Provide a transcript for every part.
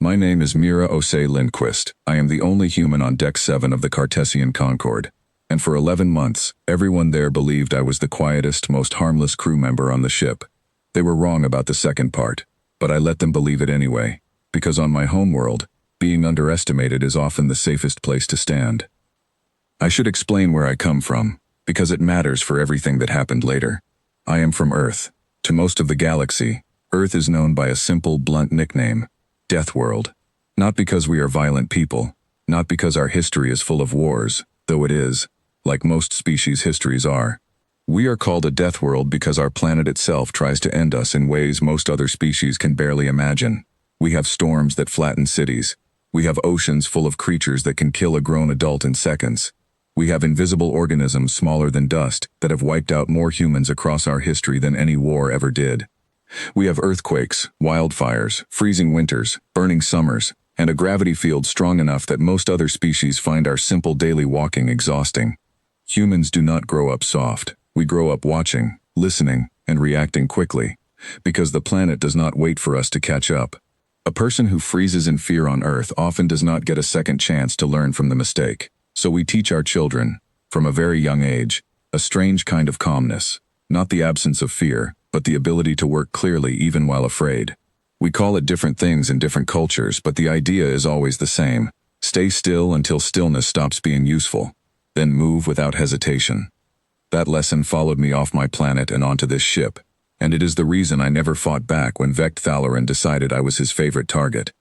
My name is Mira Osei Lindquist. I am the only human on Deck 7 of the Cartesian Concorde. And for 11 months, everyone there believed I was the quietest, most harmless crew member on the ship. They were wrong about the second part, but I let them believe it anyway, because on my homeworld, being underestimated is often the safest place to stand. I should explain where I come from, because it matters for everything that happened later. I am from Earth. To most of the galaxy, Earth is known by a simple, blunt nickname, Deathworld. Not because we are violent people, not because our history is full of wars, though it is, like most species' histories are. We are called a Deathworld because our planet itself tries to end us in ways most other species can barely imagine. We have storms that flatten cities. We have oceans full of creatures that can kill a grown adult in seconds. We have invisible organisms smaller than dust that have wiped out more humans across our history than any war ever did. We have earthquakes, wildfires, freezing winters, burning summers, and a gravity field strong enough that most other species find our simple daily walking exhausting. Humans do not grow up soft. We grow up watching, listening, and reacting quickly, because the planet does not wait for us to catch up. A person who freezes in fear on Earth often does not get a second chance to learn from the mistake. So we teach our children, from a very young age, a strange kind of calmness, not the absence of fear, but the ability to work clearly even while afraid. We call it different things in different cultures, but the idea is always the same. Stay still until stillness stops being useful, then move without hesitation. That lesson followed me off my planet and onto this ship, and it is the reason I never fought back when Vect Thalaran decided I was his favorite target.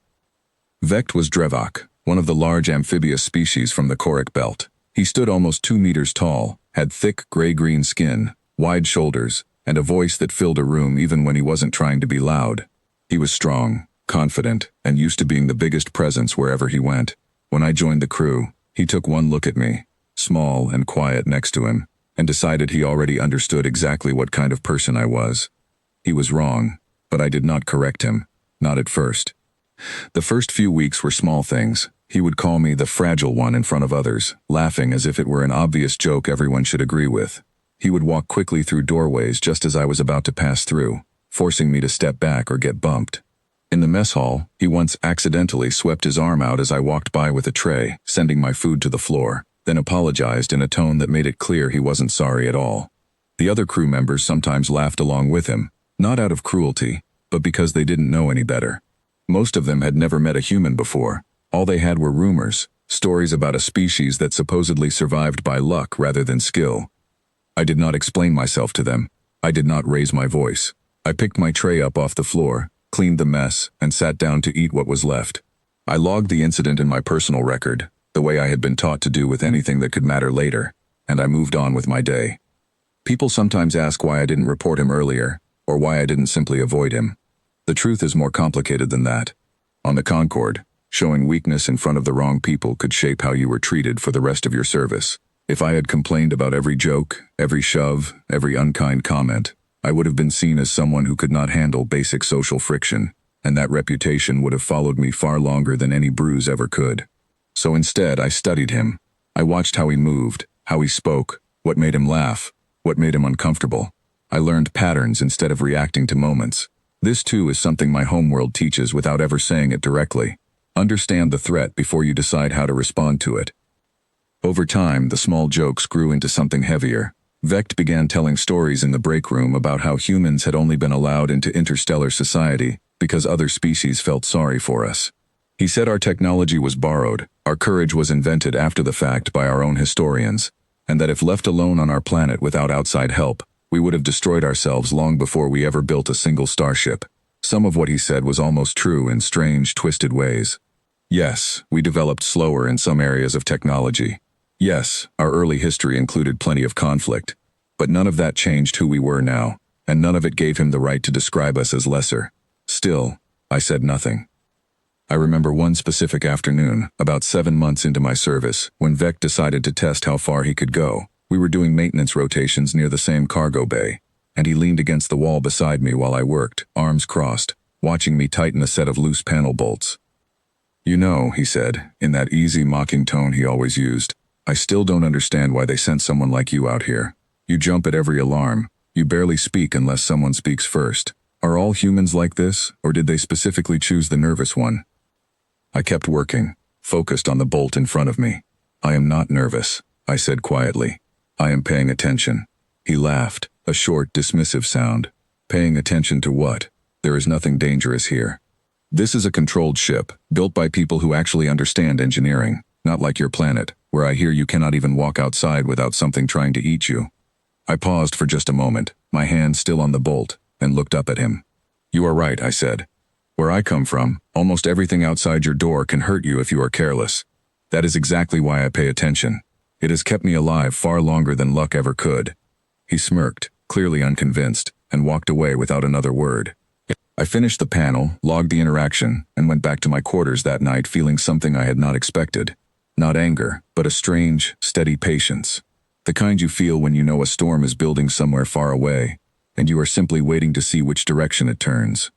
Vect was Drevok, one of the large amphibious species from the Choric Belt. He stood almost 2 meters tall, had thick gray-green skin, wide shoulders, and a voice that filled a room even when he wasn't trying to be loud. He was strong, confident, and used to being the biggest presence wherever he went. When I joined the crew, he took one look at me, small and quiet next to him, and decided he already understood exactly what kind of person I was. He was wrong, but I did not correct him, not at first. The first few weeks were small things. He would call me the fragile one in front of others, laughing as if it were an obvious joke everyone should agree with. He would walk quickly through doorways just as I was about to pass through, forcing me to step back or get bumped. In the mess hall, he once accidentally swept his arm out as I walked by with a tray, sending my food to the floor, then apologized in a tone that made it clear he wasn't sorry at all. The other crew members sometimes laughed along with him, not out of cruelty, but because they didn't know any better. Most of them had never met a human before. All they had were rumors, stories about a species that supposedly survived by luck rather than skill. I did not explain myself to them. I did not raise my voice. I picked my tray up off the floor, cleaned the mess, and sat down to eat what was left. I logged the incident in my personal record, the way I had been taught to do with anything that could matter later, and I moved on with my day. People sometimes ask why I didn't report him earlier, or why I didn't simply avoid him. The truth is more complicated than that. On the Concorde, showing weakness in front of the wrong people could shape how you were treated for the rest of your service. If I had complained about every joke, every shove, every unkind comment, I would have been seen as someone who could not handle basic social friction, and that reputation would have followed me far longer than any bruise ever could. So instead, I studied him. I watched how he moved, how he spoke, what made him laugh, what made him uncomfortable. I learned patterns instead of reacting to moments. This too is something my homeworld teaches without ever saying it directly. Understand the threat before you decide how to respond to it. Over time, the small jokes grew into something heavier. Vect began telling stories in the break room about how humans had only been allowed into interstellar society because other species felt sorry for us. He said our technology was borrowed, our courage was invented after the fact by our own historians, and that if left alone on our planet without outside help, we would have destroyed ourselves long before we ever built a single starship. Some of what he said was almost true in strange, twisted ways. Yes, we developed slower in some areas of technology. Yes, our early history included plenty of conflict, but none of that changed who we were now, and none of it gave him the right to describe us as lesser. Still, I said nothing. I remember one specific afternoon, about 7 months into my service, when Vec decided to test how far he could go. We were doing maintenance rotations near the same cargo bay, and he leaned against the wall beside me while I worked, arms crossed, watching me tighten a set of loose panel bolts. "You know," he said, in that easy, mocking tone he always used, "I still don't understand why they sent someone like you out here. You jump at every alarm. You barely speak unless someone speaks first. Are all humans like this, or did they specifically choose the nervous one?" I kept working, focused on the bolt in front of me. I am not nervous, I said quietly. I am paying attention. He laughed, a short, dismissive sound. Paying attention to what? There is nothing dangerous here. This is a controlled ship, built by people who actually understand engineering, not like your planet, where I hear you cannot even walk outside without something trying to eat you. I paused for just a moment, my hand still on the bolt, and looked up at him. You are right, I said. Where I come from, almost everything outside your door can hurt you if you are careless. That is exactly why I pay attention. It has kept me alive far longer than luck ever could. He smirked, clearly unconvinced, and walked away without another word. I finished the panel, logged the interaction, and went back to my quarters that night feeling something I had not expected. Not anger, but a strange, steady patience. The kind you feel when you know a storm is building somewhere far away, and you are simply waiting to see which direction it turns.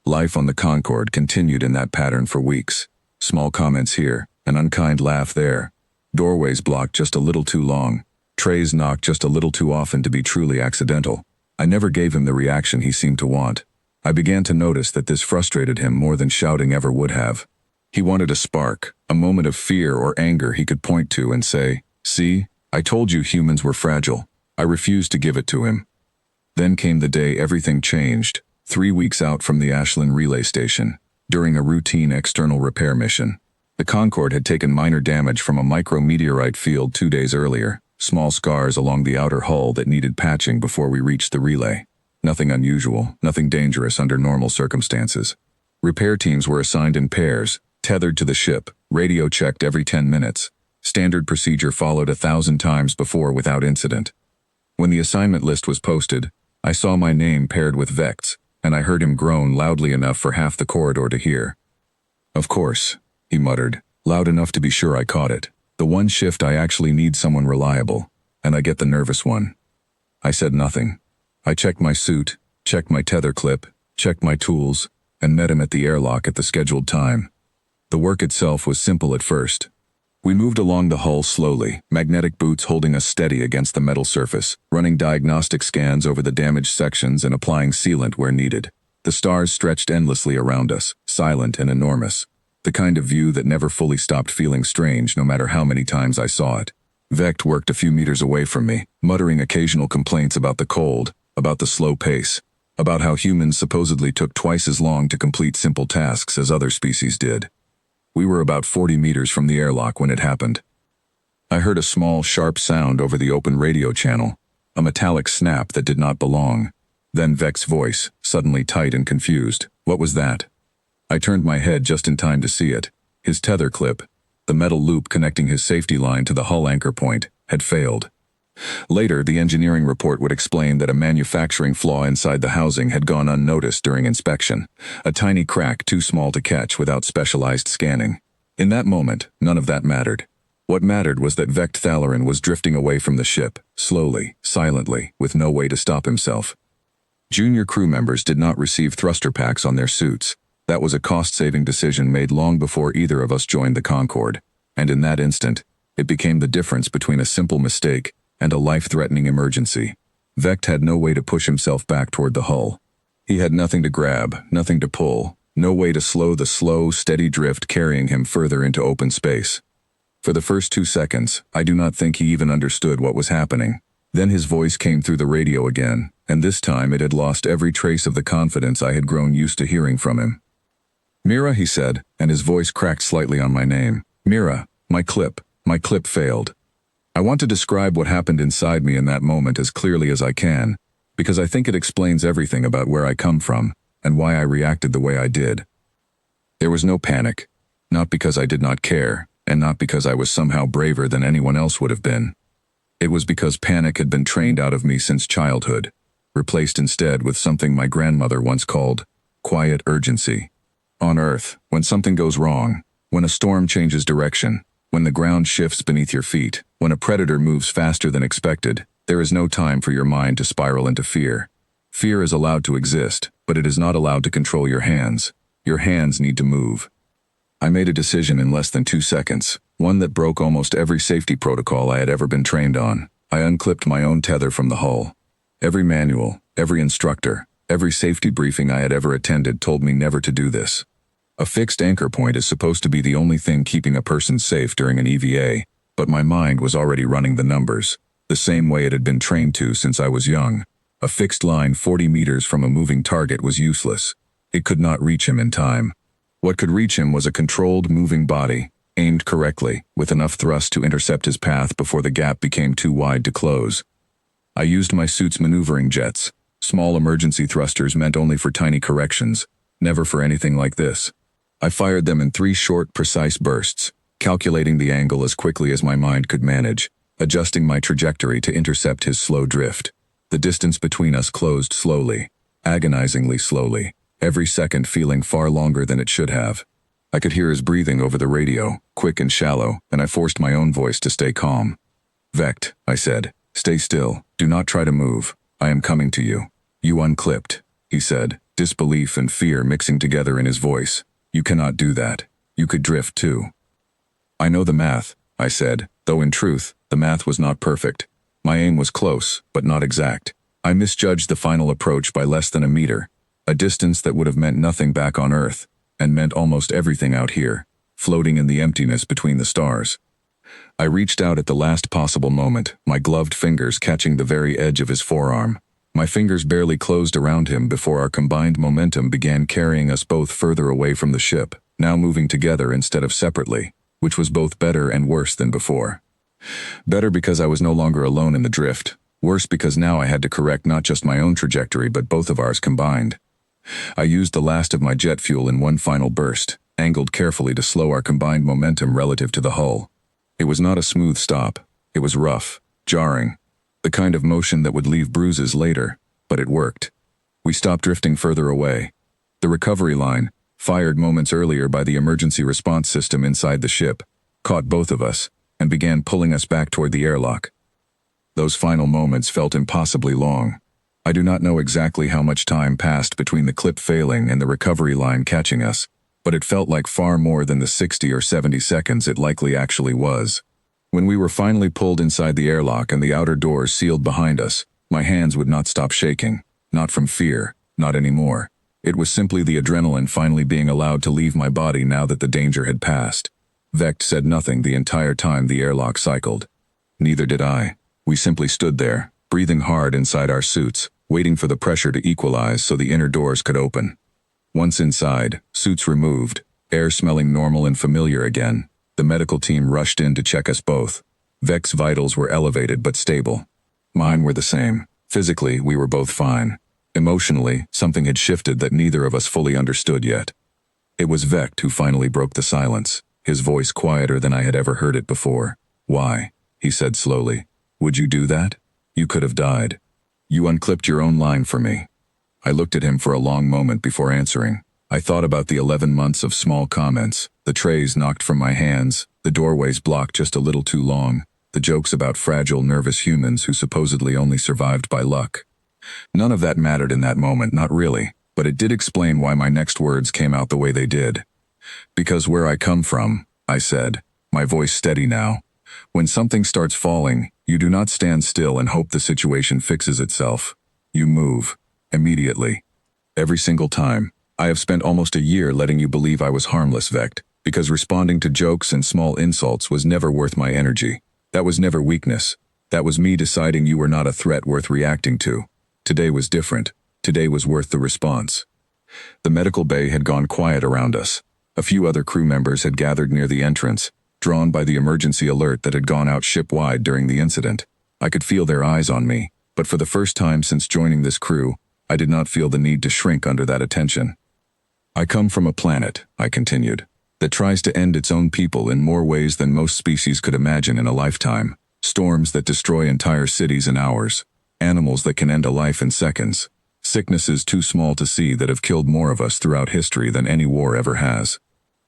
Life on the Concorde continued in that pattern for weeks. Small comments here, an unkind laugh there. Doorways blocked just a little too long. Trays knocked just a little too often to be truly accidental. I never gave him the reaction he seemed to want. I began to notice that this frustrated him more than shouting ever would have. He wanted a spark, a moment of fear or anger he could point to and say, "See, I told you humans were fragile." I refused to give it to him. Then came the day everything changed. 3 weeks out from the Ashland relay station, during a routine external repair mission. The Concorde had taken minor damage from a micrometeorite field 2 days earlier, small scars along the outer hull that needed patching before we reached the relay. Nothing unusual, nothing dangerous under normal circumstances. Repair teams were assigned in pairs, tethered to the ship, radio checked every 10 minutes. Standard procedure followed 1,000 times before without incident. When the assignment list was posted, I saw my name paired with Vect's, and I heard him groan loudly enough for half the corridor to hear. "Of course," he muttered, loud enough to be sure I caught it. "The one shift I actually need someone reliable, and I get the nervous one." I said nothing. I checked my suit, checked my tether clip, checked my tools, and met him at the airlock at the scheduled time. The work itself was simple at first. We moved along the hull slowly, magnetic boots holding us steady against the metal surface, running diagnostic scans over the damaged sections and applying sealant where needed. The stars stretched endlessly around us, silent and enormous. The kind of view that never fully stopped feeling strange no matter how many times I saw it. Vecht worked a few meters away from me, muttering occasional complaints about the cold, about the slow pace, about how humans supposedly took twice as long to complete simple tasks as other species did. We were about 40 meters from the airlock when it happened. I heard a small, sharp sound over the open radio channel, a metallic snap that did not belong. Then Vec's voice, suddenly tight and confused. What was that? I turned my head just in time to see it. His tether clip, the metal loop connecting his safety line to the hull anchor point, had failed. Later, the engineering report would explain that a manufacturing flaw inside the housing had gone unnoticed during inspection, a tiny crack too small to catch without specialized scanning. In that moment, none of that mattered. What mattered was that Vecht Thalarin was drifting away from the ship, slowly, silently, with no way to stop himself. Junior crew members did not receive thruster packs on their suits. That was a cost-saving decision made long before either of us joined the Concorde, and in that instant, it became the difference between a simple mistake and a life-threatening emergency. Vecht had no way to push himself back toward the hull. He had nothing to grab, nothing to pull, no way to slow the slow, steady drift carrying him further into open space. For the first 2 seconds, I do not think he even understood what was happening. Then his voice came through the radio again, and this time it had lost every trace of the confidence I had grown used to hearing from him. "Mira," he said, and his voice cracked slightly on my name. "Mira, my clip failed." I want to describe what happened inside me in that moment as clearly as I can, because I think it explains everything about where I come from and why I reacted the way I did. There was no panic, not because I did not care, and not because I was somehow braver than anyone else would have been. It was because panic had been trained out of me since childhood, replaced instead with something my grandmother once called quiet urgency. On Earth, when something goes wrong, when a storm changes direction, when the ground shifts beneath your feet, when a predator moves faster than expected, there is no time for your mind to spiral into fear. Fear is allowed to exist, but it is not allowed to control your hands. Your hands need to move. I made a decision in less than 2 seconds, one that broke almost every safety protocol I had ever been trained on. I unclipped my own tether from the hull. Every manual, every instructor, every safety briefing I had ever attended told me never to do this. A fixed anchor point is supposed to be the only thing keeping a person safe during an EVA, but my mind was already running the numbers, the same way it had been trained to since I was young. A fixed line 40 meters from a moving target was useless. It could not reach him in time. What could reach him was a controlled, moving body, aimed correctly, with enough thrust to intercept his path before the gap became too wide to close. I used my suit's maneuvering jets. Small emergency thrusters meant only for tiny corrections, never for anything like this. I fired them in 3 short, precise bursts, calculating the angle as quickly as my mind could manage, adjusting my trajectory to intercept his slow drift. The distance between us closed slowly, agonizingly slowly, every second feeling far longer than it should have. I could hear his breathing over the radio, quick and shallow, and I forced my own voice to stay calm. "Vect," I said, "stay still. Do not try to move. I am coming to you." "You unclipped," he said, disbelief and fear mixing together in his voice. "You cannot do that. You could drift too." "I know the math," I said, though in truth, the math was not perfect. My aim was close, but not exact. I misjudged the final approach by less than a meter, a distance that would have meant nothing back on Earth, and meant almost everything out here, floating in the emptiness between the stars. I reached out at the last possible moment, my gloved fingers catching the very edge of his forearm. My fingers barely closed around him before our combined momentum began carrying us both further away from the ship, now moving together instead of separately, which was both better and worse than before. Better because I was no longer alone in the drift, worse because now I had to correct not just my own trajectory but both of ours combined. I used the last of my jet fuel in one final burst, angled carefully to slow our combined momentum relative to the hull. It was not a smooth stop. It was rough, jarring, the kind of motion that would leave bruises later, but it worked. We stopped drifting further away. The recovery line, fired moments earlier by the emergency response system inside the ship, caught both of us and began pulling us back toward the airlock. Those final moments felt impossibly long. I do not know exactly how much time passed between the clip failing and the recovery line catching us, but it felt like far more than the 60 or 70 seconds it likely actually was. When we were finally pulled inside the airlock and the outer doors sealed behind us, my hands would not stop shaking, not from fear, not anymore. It was simply the adrenaline finally being allowed to leave my body now that the danger had passed. Vect said nothing the entire time the airlock cycled. Neither did I. We simply stood there, breathing hard inside our suits, waiting for the pressure to equalize so the inner doors could open. Once inside, suits removed, air smelling normal and familiar again, the medical team rushed in to check us both. Vec's vitals were elevated but stable. Mine were the same. Physically, we were both fine. Emotionally, something had shifted that neither of us fully understood yet. It was Vect who finally broke the silence, his voice quieter than I had ever heard it before. "Why?" he said slowly. "Would you do that? You could have died. You unclipped your own line for me." I looked at him for a long moment before answering. I thought about the 11 months of small comments, the trays knocked from my hands, the doorways blocked just a little too long, the jokes about fragile, nervous humans who supposedly only survived by luck. None of that mattered in that moment, not really, but it did explain why my next words came out the way they did. "Because where I come from," I said, my voice steady now, "when something starts falling, you do not stand still and hope the situation fixes itself. You move. Immediately. Every single time. I have spent almost a year letting you believe I was harmless, Vect, because responding to jokes and small insults was never worth my energy. That was never weakness. That was me deciding you were not a threat worth reacting to. Today was different. Today was worth the response." The medical bay had gone quiet around us. A few other crew members had gathered near the entrance, drawn by the emergency alert that had gone out ship-wide during the incident. I could feel their eyes on me, but for the first time since joining this crew, I did not feel the need to shrink under that attention. "I come from a planet," I continued, "that tries to end its own people in more ways than most species could imagine in a lifetime. Storms that destroy entire cities in hours. Animals that can end a life in seconds. Sicknesses too small to see that have killed more of us throughout history than any war ever has.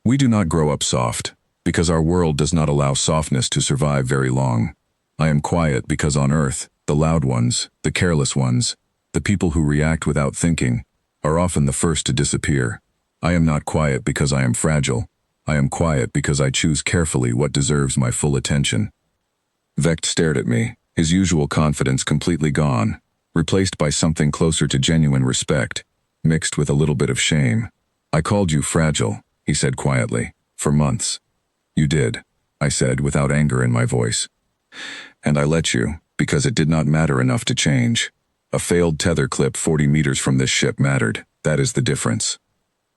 We do not grow up soft, because our world does not allow softness to survive very long. I am quiet because on Earth, the loud ones, the careless ones, the people who react without thinking, are often the first to disappear. I am not quiet because I am fragile. I am quiet because I choose carefully what deserves my full attention." Vect stared at me, his usual confidence completely gone, replaced by something closer to genuine respect, mixed with a little bit of shame. "I called you fragile," he said quietly. For months. You did, I said without anger in my voice. And I let you, because it did not matter enough to change. A failed tether clip 40 meters from this ship mattered. That is the difference.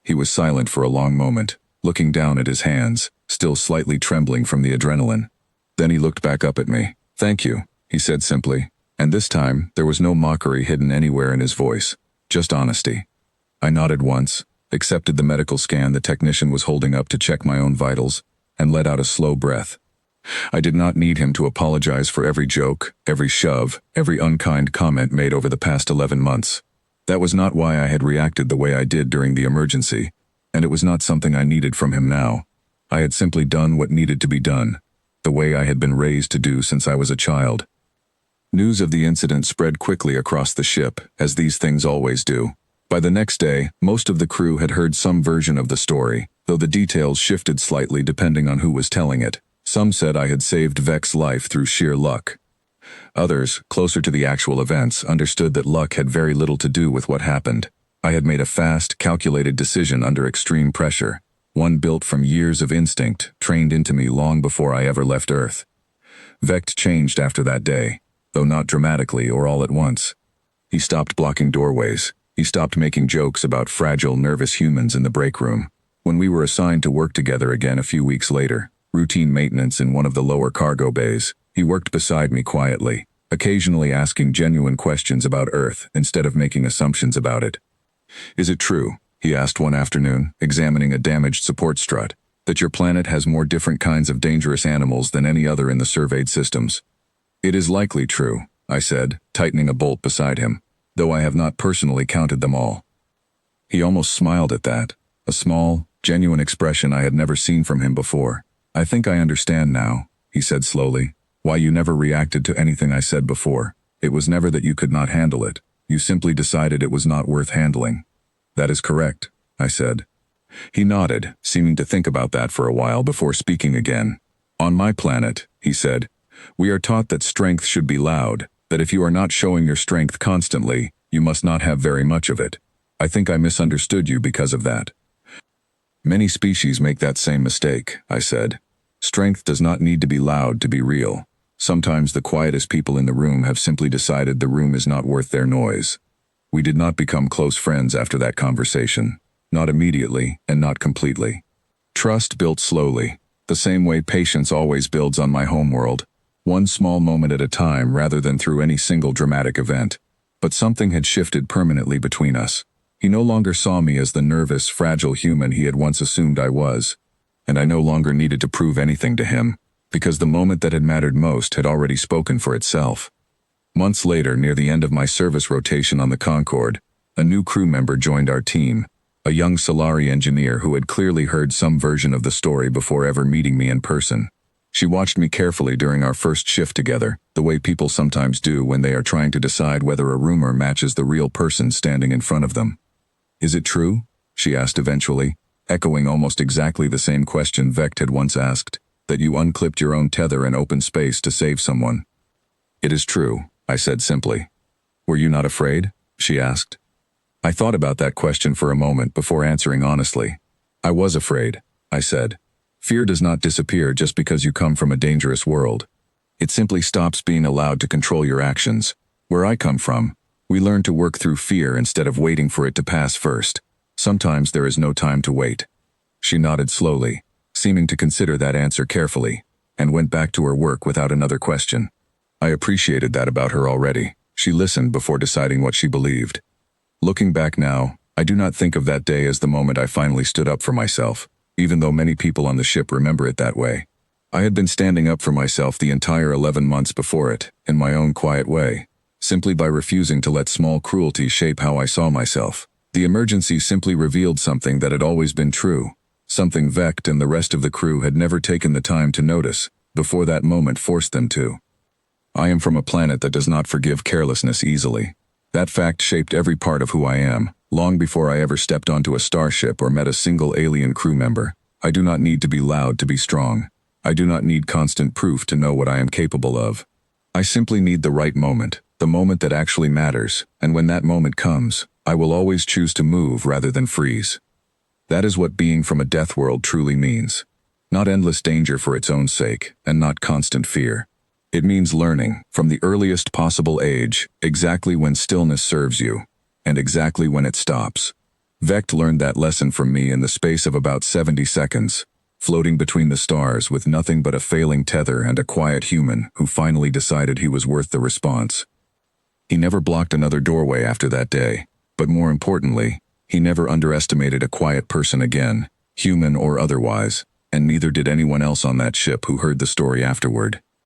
He was silent for a long moment, looking down at his hands, still slightly trembling from the adrenaline. Then he looked back up at me. Thank you, he said simply. And this time, there was no mockery hidden anywhere in his voice, just honesty. I nodded once, accepted the medical scan the technician was holding up to check my own vitals, and let out a slow breath. I did not need him to apologize for every joke, every shove, every unkind comment made over the past 11 months. That was not why I had reacted the way I did during the emergency, and it was not something I needed from him now. I had simply done what needed to be done, the way I had been raised to do since I was a child. News of the incident spread quickly across the ship, as these things always do. By the next day, most of the crew had heard some version of the story, though the details shifted slightly depending on who was telling it. Some said I had saved Vec's life through sheer luck. Others, closer to the actual events, understood that luck had very little to do with what happened. I had made a fast, calculated decision under extreme pressure, one built from years of instinct, trained into me long before I ever left Earth. Vect changed after that day, though not dramatically or all at once. He stopped blocking doorways. He stopped making jokes about fragile, nervous humans in the break room. When we were assigned to work together again a few weeks later, routine maintenance in one of the lower cargo bays, he worked beside me quietly, occasionally asking genuine questions about Earth instead of making assumptions about it. Is it true, he asked one afternoon, examining a damaged support strut, that your planet has more different kinds of dangerous animals than any other in the surveyed systems? It is likely true, I said, tightening a bolt beside him, though I have not personally counted them all. He almost smiled at that, a small, genuine expression I had never seen from him before. I think I understand now, he said slowly, why you never reacted to anything I said before. It was never that you could not handle it. You simply decided it was not worth handling. That is correct, I said. He nodded, seeming to think about that for a while before speaking again. On my planet, he said, we are taught that strength should be loud, that if you are not showing your strength constantly, you must not have very much of it. I think I misunderstood you because of that. Many species make that same mistake, I said. Strength does not need to be loud to be real. Sometimes the quietest people in the room have simply decided the room is not worth their noise. We did not become close friends after that conversation. Not immediately, and not completely. Trust built slowly, the same way patience always builds on my homeworld, one small moment at a time rather than through any single dramatic event. But something had shifted permanently between us. He no longer saw me as the nervous, fragile human he had once assumed I was, and I no longer needed to prove anything to him, because the moment that had mattered most had already spoken for itself. Months later, near the end of my service rotation on the Concorde, a new crew member joined our team, a young Solari engineer who had clearly heard some version of the story before ever meeting me in person. She watched me carefully during our first shift together, the way people sometimes do when they are trying to decide whether a rumor matches the real person standing in front of them. Is it true? She asked eventually, echoing almost exactly the same question Vect had once asked, that you unclipped your own tether in open space to save someone. It is true, I said simply. Were you not afraid? She asked. I thought about that question for a moment before answering honestly. I was afraid, I said. Fear does not disappear just because you come from a dangerous world. It simply stops being allowed to control your actions. Where I come from, we learn to work through fear instead of waiting for it to pass first. Sometimes there is no time to wait. She nodded slowly, seeming to consider that answer carefully, and went back to her work without another question. I appreciated that about her already. She listened before deciding what she believed. Looking back now, I do not think of that day as the moment I finally stood up for myself, even though many people on the ship remember it that way. I had been standing up for myself the entire 11 months before it, in my own quiet way, simply by refusing to let small cruelty shape how I saw myself. The emergency simply revealed something that had always been true, something Vect and the rest of the crew had never taken the time to notice, before that moment forced them to. I am from a planet that does not forgive carelessness easily. That fact shaped every part of who I am, long before I ever stepped onto a starship or met a single alien crew member. I do not need to be loud to be strong. I do not need constant proof to know what I am capable of. I simply need the right moment, the moment that actually matters, and when that moment comes, I will always choose to move rather than freeze. That is what being from a death world truly means. Not endless danger for its own sake, and not constant fear. It means learning, from the earliest possible age, exactly when stillness serves you, and exactly when it stops. Vect learned that lesson from me in the space of about 70 seconds, floating between the stars with nothing but a failing tether and a quiet human who finally decided he was worth the response. He never blocked another doorway after that day, but more importantly, he never underestimated a quiet person again, human or otherwise, and neither did anyone else on that ship who heard the story afterward.